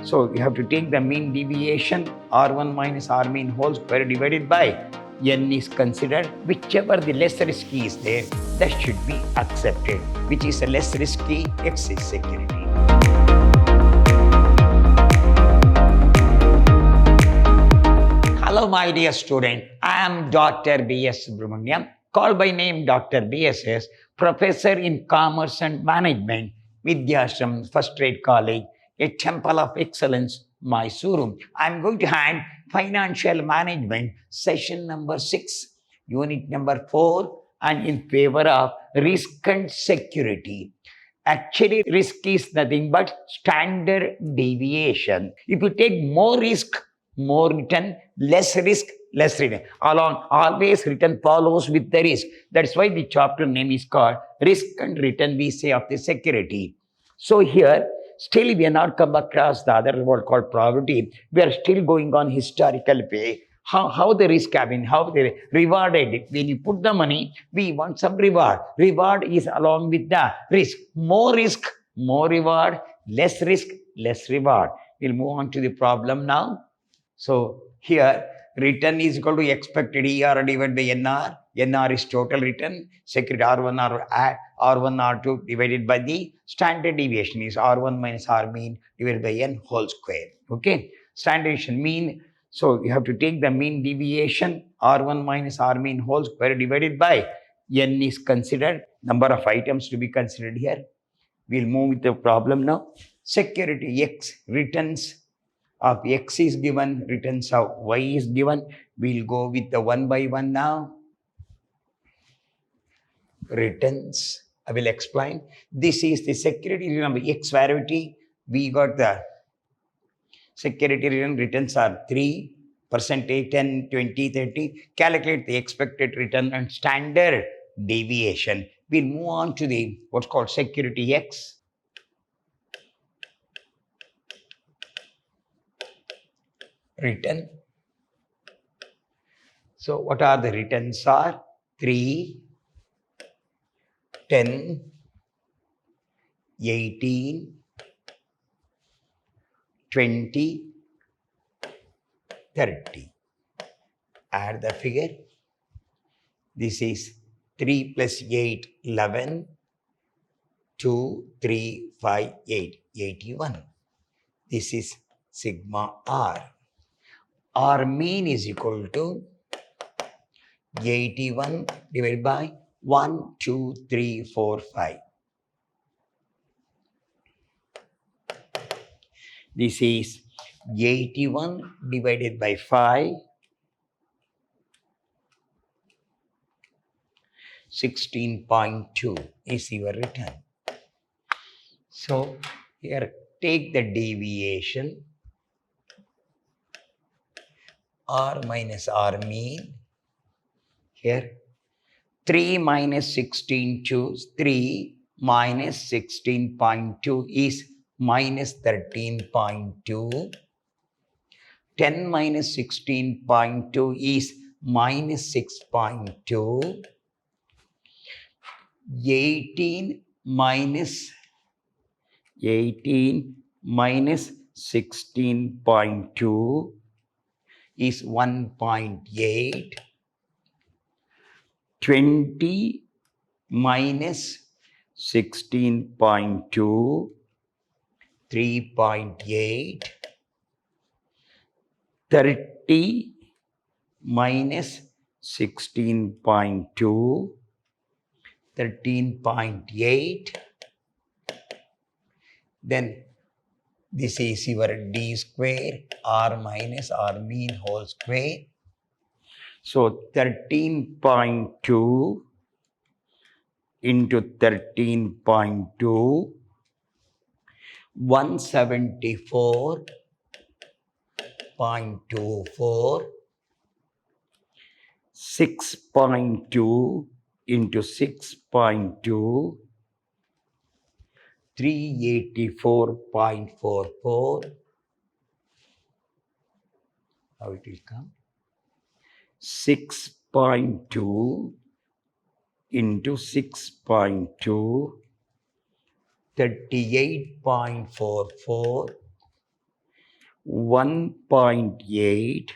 So you have to take the mean deviation R1 minus R mean whole square divided by N is considered. Whichever the less risky is there, that should be accepted. Which is a less risky? X is security. Hello, my dear student. I am Dr. B.S. Subramaniam, called by name Dr. B.S.S., Professor in Commerce and Management, Vidhyaashram, First Grade College, a Temple of Excellence, MYSURU. I am going to hand Financial Management, session number 6, unit number 4, and in favor of risk and security. Actually, risk is nothing but standard deviation. If you take more risk, more return, less risk, less return. Always return follows with the risk. That's why the chapter name is called Risk and Return, we say, of the security. So here, still we are not come across the other word called probability. We are still going on historical way. How the risk have been, how they rewarded. When you put the money, we want some reward. Reward is along with the risk. More risk, more reward. Less risk, less reward. We'll move on to the problem now. So here, return is equal to expected ER divided by NR. NR is total return. Security R1, R1, R2 divided by the standard deviation is R1 minus R mean divided by N whole square. Okay. Standard deviation mean. So you have to take the mean deviation R1 minus R mean whole square divided by N is considered. Number of items to be considered here. We'll move with the problem now. Security X returns of X is given, returns of Y is given. We'll go with the one by one now. Returns, I will explain. This is the security return of X variety. We got the security returns are 3%, 10, 20, 30. Calculate the expected return and standard deviation. We'll move on to the what's called security X. Return. So what are the returns are? 3, 10, 18, 20, 30. Add the figure. This is 3 plus 8, 11, 2, 3, 5, 8, 81. This is sigma R. R mean is equal to 81 divided by 1, 2, 3, 4, 5. This is 81 divided by 5, 16.2 is your return. So here take the deviation R minus R mean. Here 3 minus 16.2, 3 minus 16.2 is minus 13.2. 10 minus 16.2 is minus 6.2. 18 minus 16.2 is 1.8. 20 minus 16.2, 3.8. 30 minus 16.2, 13.8. Then this is your D square, R minus R mean whole square. So 13.2 into 13.2, 174.24, 6.2 into 6.2, 384.44. How it will come? 6.2 into 6.2, 38.44, 1.8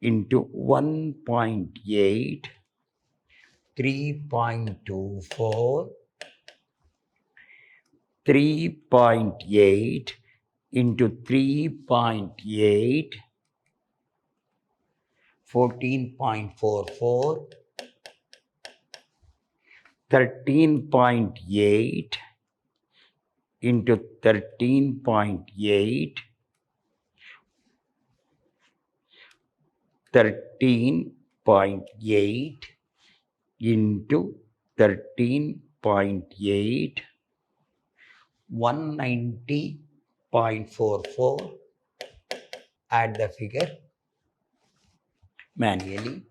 into 1.8, 3.24, 3.8 into 3.8, 14.44, 13.8 into 13.8, 13.8 into 13.8, 190.44. Add the figure manually.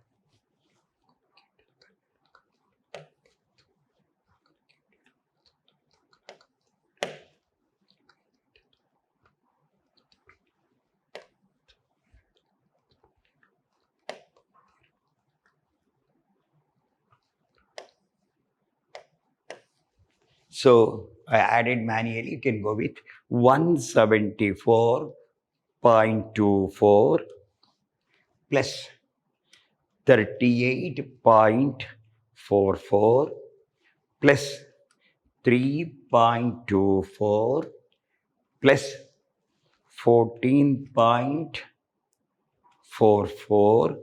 So I added manually. You can go with 174.24 plus 38.44 plus 3.24 plus 14.44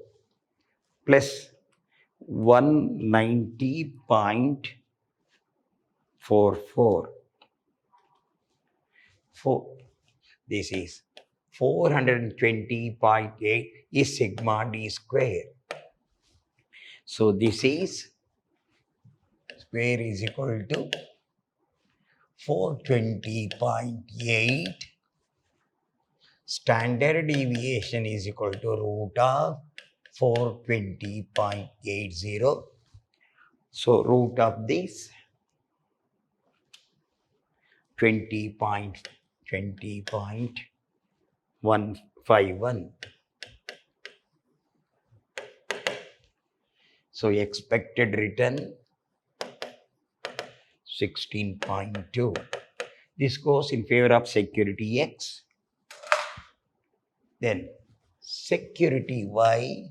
plus 190.44. This is 420.8 is sigma d square. So this is square is equal to 420.8. Standard deviation is equal to root of 420.80. So root of this 20.151. So expected return 16.2. This goes in favor of security X. Then security Y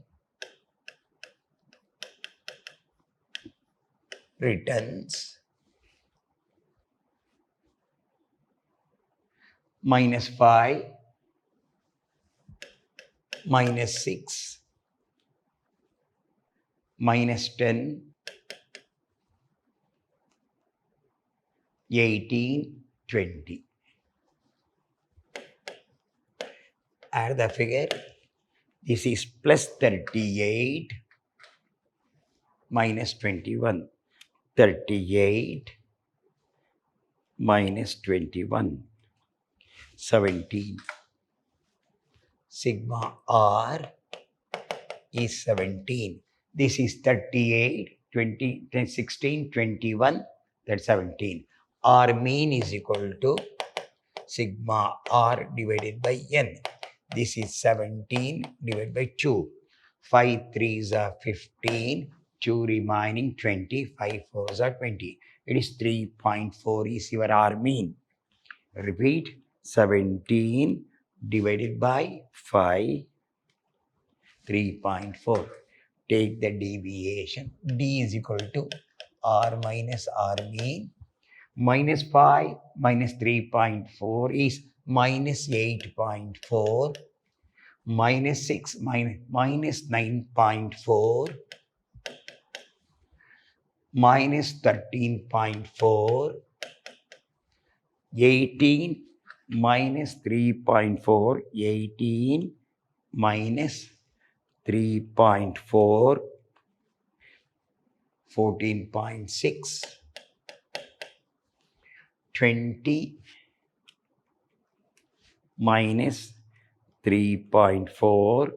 returns -5, -6, -10, 18, 20. Add the figure. This is plus 38 minus 21. 38 minus 21. 17. Sigma R is 17. This is 38, 20, 10, 16, 21, that's 17. R mean is equal to sigma R divided by N. This is 17 divided by 2. 5 3s are 15, 2 remaining 20, 5 4s are 20. It is 3.4 is your R mean. Repeat, 17 divided by 5, 3.4. Take the deviation. D is equal to R minus R mean. Minus 5 minus 3.4 is minus 8.4. Minus 6 minus 9.4. Minus 13.4. 18 minus 3.4. 18 minus 3.4. 14.6. 20 minus 3.4.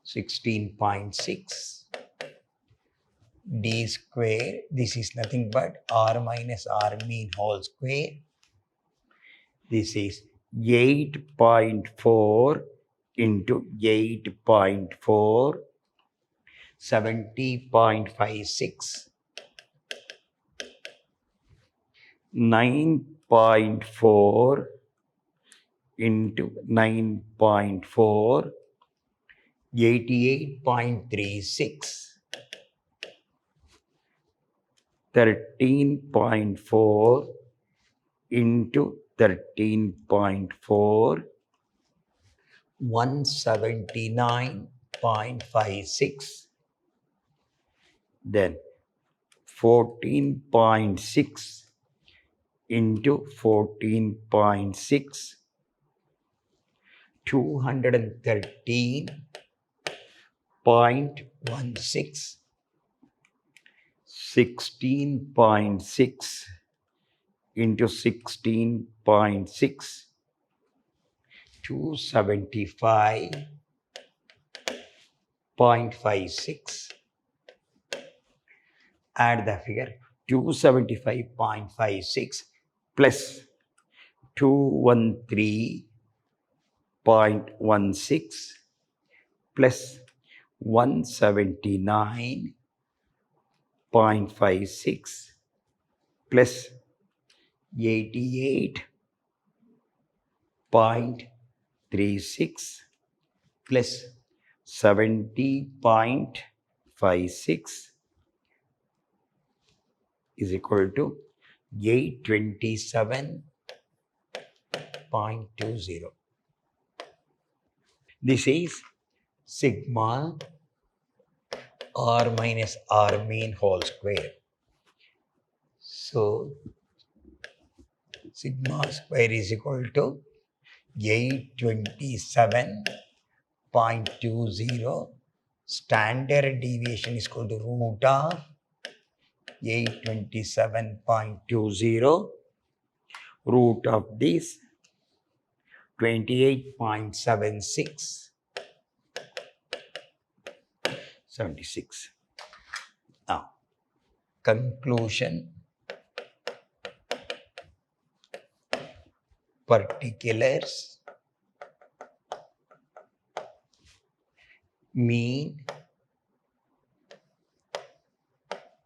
16.6. D square, this is nothing but R minus R mean whole square. This is 8.4 into 8.4, 70.56. 9.4 into 9.4, 88.36, 13.4 into 13.4, 179.56, then 14.6 into 14.6, 213.16, 16.6 into 16.6, 275.56. Add the figure 275.56 plus 213.16 plus 179.56 plus 88.36 plus 70.56 is equal to 827.20. This is sigma r minus r mean whole square. So, sigma square is equal to 827.20. Standard deviation is equal to root of 827.20, root of this 28.76, 76. Now, conclusion. Particulars, mean,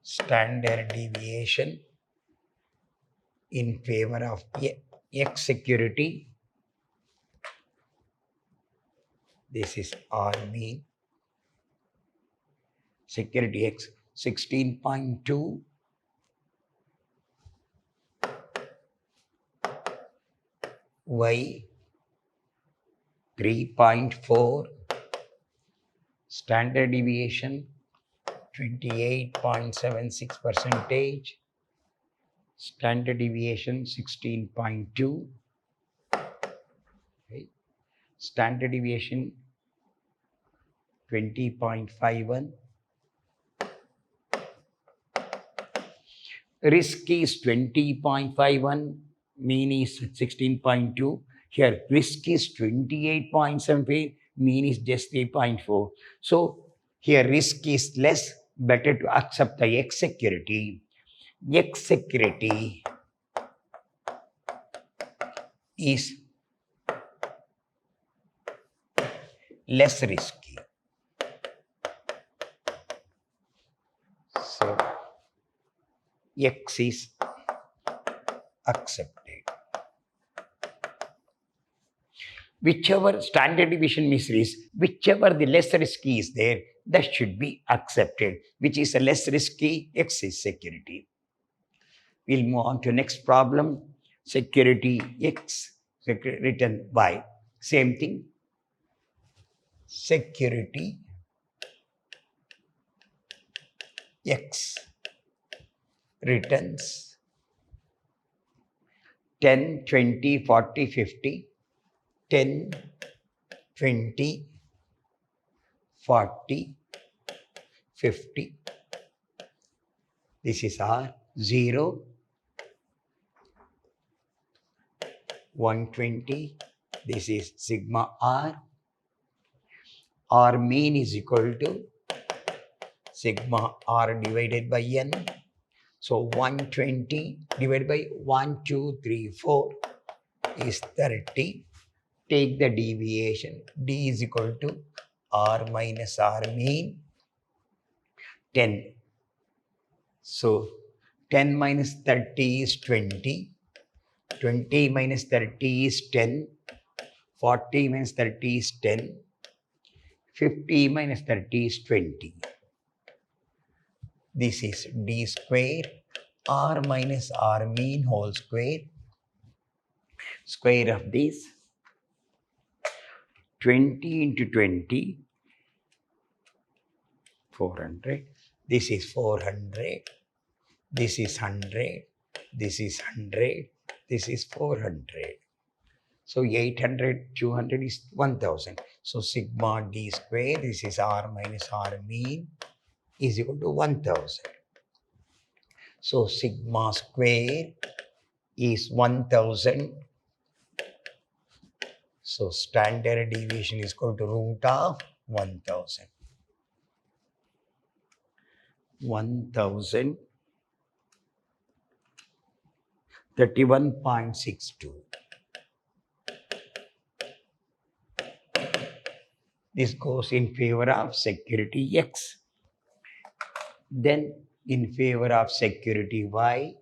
standard deviation in favor of X security. This is R mean. Security X 16.2, Y 3.4, standard deviation 28.76%, standard deviation 16.2, okay. Standard deviation 20.51, risk is 20.51, mean is 16.2. Here risk is 28.75, mean is just 3.4. So here risk is less, better to accept the X security. X security is less risky. So X is accepted. Whichever standard deviation means whichever the less risky is there, that should be accepted. Which is a less risky, X is security. We'll move on to next problem. Security X, written by, same thing. Security X returns 10, 20, 40, 50, 10, 20, 40, 50. This is R. 0, 120. This is sigma R. R mean is equal to sigma R divided by N. So 120 divided by 1, 2, 3, 4 is 30. Take the deviation. D is equal to R minus R mean 10. So 10 minus 30 is 20. 20 minus 30 is 10. 40 minus 30 is 10. 50 minus 30 is 20. This is d square r minus r mean whole square. Square of this 20 into 20, 400. This is 400. This is 100. This is 100. This is 400. So 800, 200 is 1000. So sigma d square, this is r minus r mean, is equal to 1000. So sigma square is 1000. So standard deviation is equal to root of 1000. 1000, 31.62. This goes in favor of security X. Then in favor of security Y,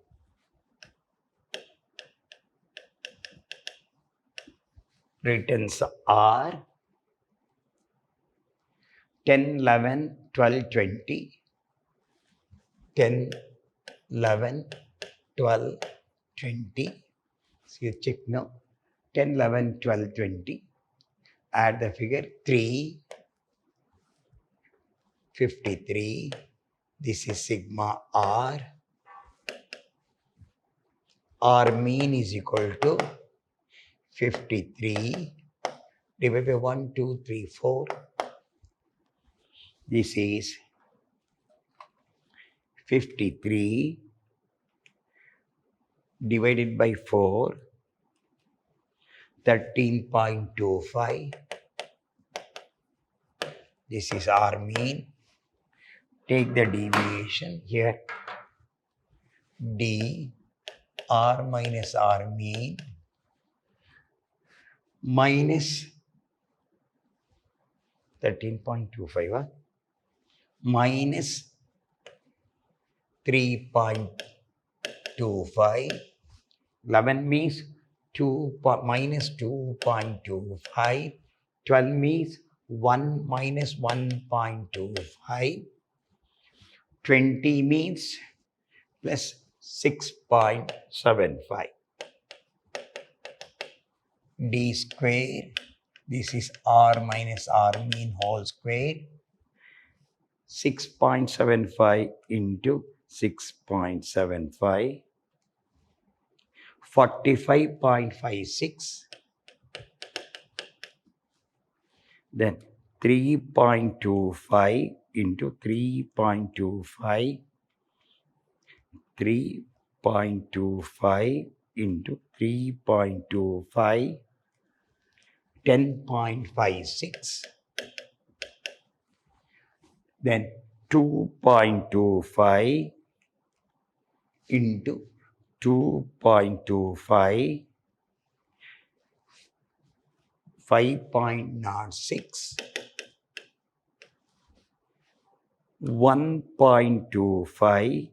returns are 10, 11, 12, 20. 10, 11, 12, 20. So you check now. 10, 11, 12, 20. Add the figure 3, 53. This is sigma R. R mean is equal to 53 divided by 1, 2, 3, 4. This is 53 divided by 4, 13.25. This is R mean. Take the deviation here. D R minus R mean minus 13.25 minus 3.25. 11 means 2 minus 2.25. 12 means 1 minus 1.25. 20 means plus 6.75. D square, this is R minus R mean whole square. 6.75 into 6.75, 45.56. Then 3.25 into 3.25, 3.25 into 3.25, 10.56. Then 2.25 into 2.25, 5.06. 1.25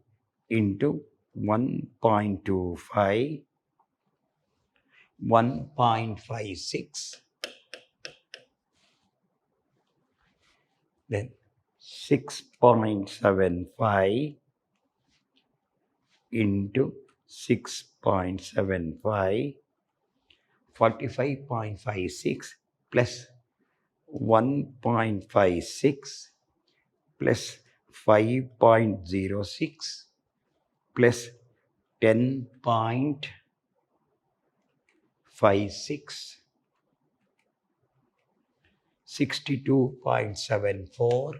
into 1.25, 1.56. Then 6.75 into 6.75, 45.56 plus 1.56 plus 5.06 plus 10.56, 62.74.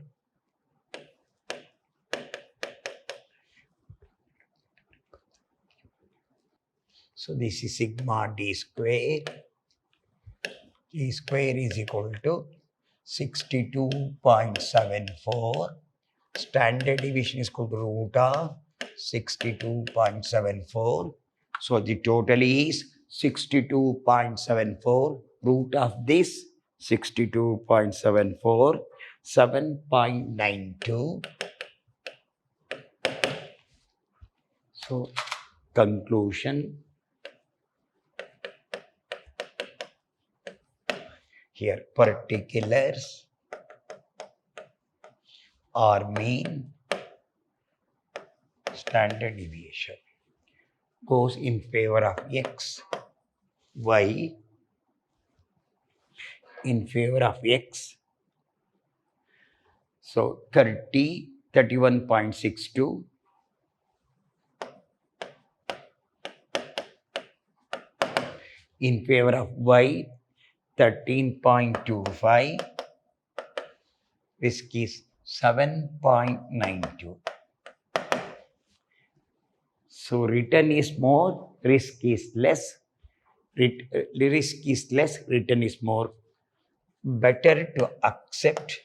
So this is sigma d square. D square is equal to 62.74. Standard deviation is equal to root of 62.74. So the total is 62.74. Root of this 62.74, 7.92. So conclusion. here particulars or mean standard deviation goes in favor of x, y in favor of x. So 31.62 in favor of y, 13.25, risk is 7.92. So return is more, risk is less. Risk is less, return is more. Better to accept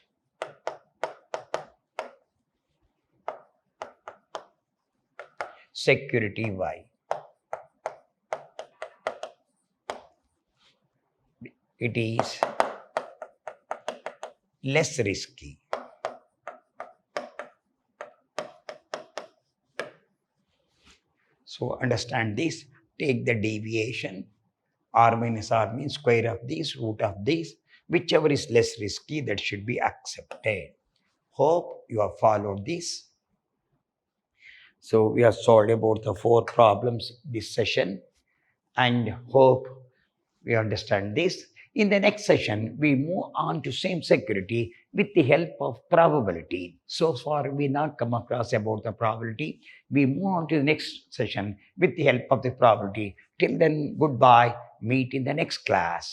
security Y. It is less risky. So understand this, take the deviation, r minus r means square of this, root of this, whichever is less risky, that should be accepted. Hope you have followed this. So we have solved about the 4 problems this session and hope we understand this. In the next session, we move on to same security with the help of probability. So far, we not come across about the probability. We move on to the next session with the help of the probability. Till then, goodbye. Meet in the next class.